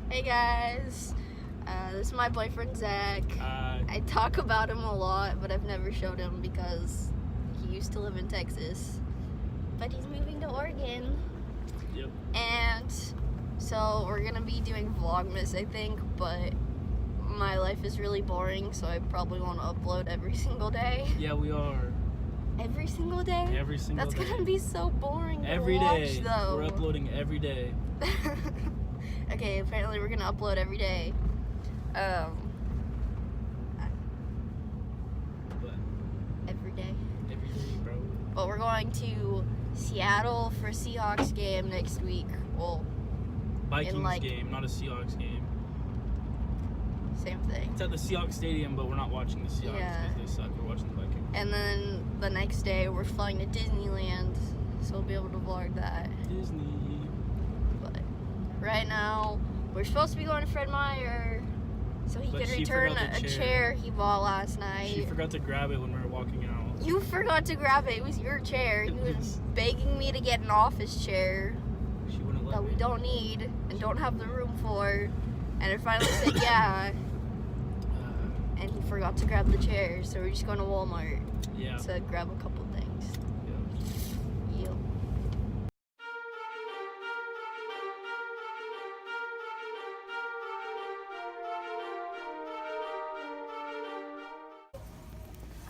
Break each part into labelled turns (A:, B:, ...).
A: Hey guys, this is my boyfriend Zach. I talk about him a lot, but I've never showed him because he used to live in Texas, but he's moving to Oregon.
B: Yep.
A: And so we're gonna be doing Vlogmas, I think, but my life is really boring, so I probably want to upload every single day.
B: Yeah, we are.
A: Every single day?
B: Every single day.
A: That's gonna be so boring
B: Every
A: to watch,
B: day.
A: though.
B: We're uploading every day.
A: Okay, apparently we're gonna upload every day.
B: But
A: Every day.
B: every day, bro.
A: But we're going to Seattle for Seahawks game next week. Well,
B: Vikings game, not a Seahawks game.
A: same thing.
B: It's at the Seahawks Stadium, but we're not watching the Seahawks
A: Yeah.
B: because they suck. We're watching the Vikings.
A: And then the next day we're flying to Disneyland, so we'll be able to vlog that.
B: Disney.
A: But right now, we're supposed to be going to Fred Meyer so he
B: But
A: could
B: she
A: return
B: forgot the
A: a
B: chair.
A: chair he bought last night.
B: She forgot to grab it when we were walking out.
A: You forgot to grab it. It was your chair. He was begging me to get an office chair
B: She wouldn't let
A: that
B: me.
A: we don't need and don't have the room for. And I finally said yeah. And he forgot to grab the chair, so we're just going to Walmart
B: Yeah.
A: to grab a couple things.
B: Yeah.
A: Yep.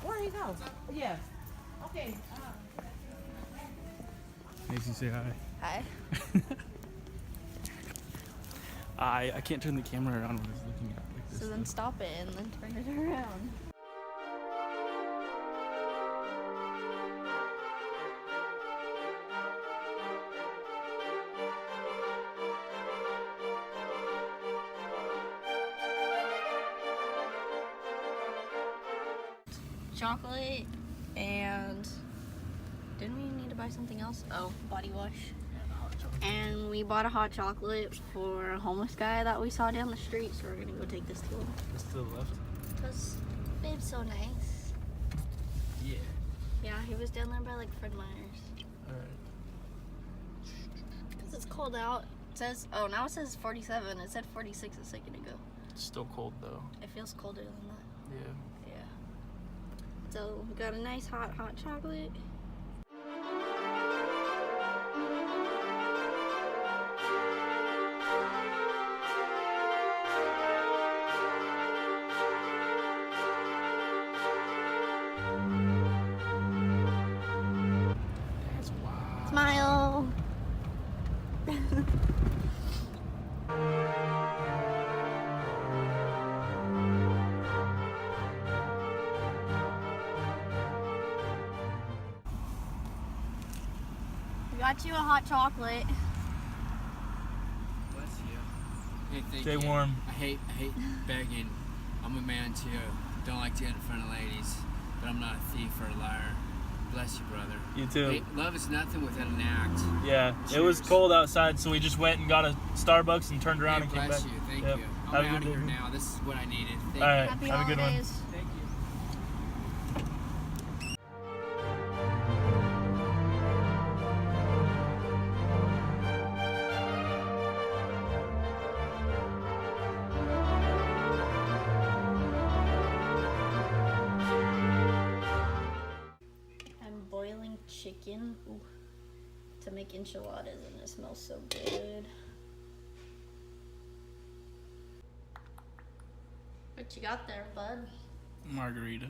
C: Where you go? Yeah. Okay.
B: Macy, say hi.
A: Hi.
B: I can't turn the camera around when I was looking at it like this.
A: So then stop it and then turn it around. Chocolate and didn't we need to buy something else? Oh, body wash. And we bought a hot chocolate for a homeless guy that we saw down the street, so we're gonna go take this to him.
B: Just to the left?
A: Cause babe's so nice.
B: Yeah.
A: Yeah, he was down there by like Fred Meyer's.
B: Alright.
A: Cause it's cold out. It says, oh, now it says 47. It said 46 a second ago.
B: It's still cold though.
A: It feels colder than that.
B: Yeah.
A: Yeah. So we got a nice hot chocolate.
B: That's wild.
A: Smile. We got you a hot chocolate.
D: Bless you. Hey, thank
B: Stay
D: you.
B: warm.
D: I hate begging. I'm a man too. Don't like to get in front of ladies, but I'm not a thief or a liar. Bless you, brother.
B: You too.
D: Hey, love is nothing without an act.
B: Yeah, it was
D: Cheers.
B: cold outside, so we just went and got a Starbucks and turned around
D: Hey,
B: and came back.
D: bless you. Thank
B: Yep.
D: you.
B: Have
D: I'm
B: a
D: out
B: good
D: of here
B: day.
D: now. This is what I needed. Thank
B: All
D: you.
B: right,
A: Happy
B: have a good one.
A: holidays.
D: Thank you.
A: I'm boiling chicken to make enchiladas, and it smells so good. What you got there, bud?
B: Margarita.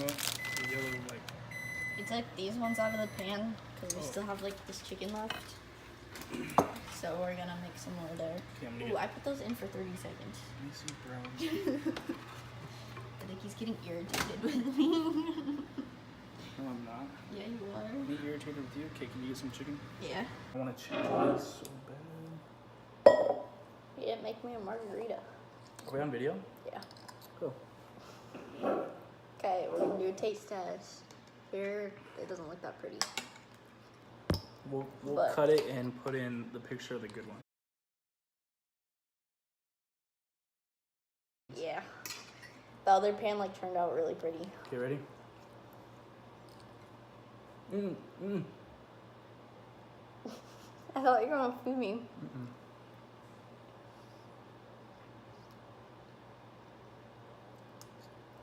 B: No, the yellow like.
A: We took these ones out of the pan because we
B: Oh.
A: still have like this chicken left. So we're gonna make some more there.
B: Okay, I'm gonna
A: Ooh,
B: get
A: I put those in for 30 seconds.
B: Macy brown.
A: I think he's getting irritated with me.
B: No, I'm not.
A: Yeah, you are.
B: Me irritated with you? Okay, can you get some chicken?
A: Yeah.
B: I want to Enchiladas so bad.
A: You didn't make me a margarita.
B: Are we on video?
A: Yeah.
B: Cool.
A: Okay, we're gonna do a taste test. Here, it doesn't look that pretty.
B: We'll
A: But-
B: cut it and put in the picture of the good one.
A: Yeah. The other pan like turned out really pretty.
B: Okay, ready?
A: I thought you were gonna food me.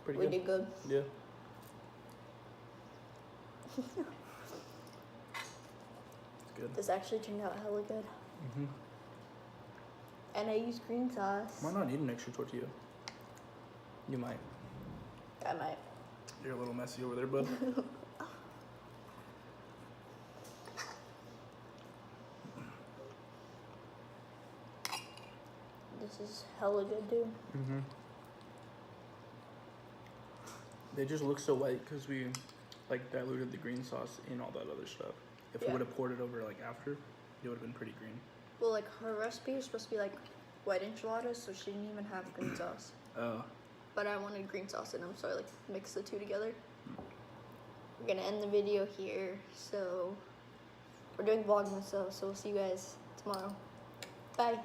B: Pretty
A: We
B: good.
A: did good.
B: Yeah. It's good.
A: This actually turned out hella good.
B: Mhm.
A: And I used green sauce.
B: Why not need an extra tortilla? You might.
A: I might.
B: You're a little messy over there, bud.
A: This is hella good, dude.
B: Mhm. They just look so white because we like diluted the green sauce in all that other stuff. If we
A: Yeah.
B: would have poured it over like after, it would have been pretty green.
A: Well, like her recipe is supposed to be like white enchiladas, so she didn't even have green sauce.
B: Oh.
A: But I wanted green sauce in them, so I like mixed the two together. We're gonna end the video here, so we're doing Vlogmas, so we'll see you guys tomorrow. Bye.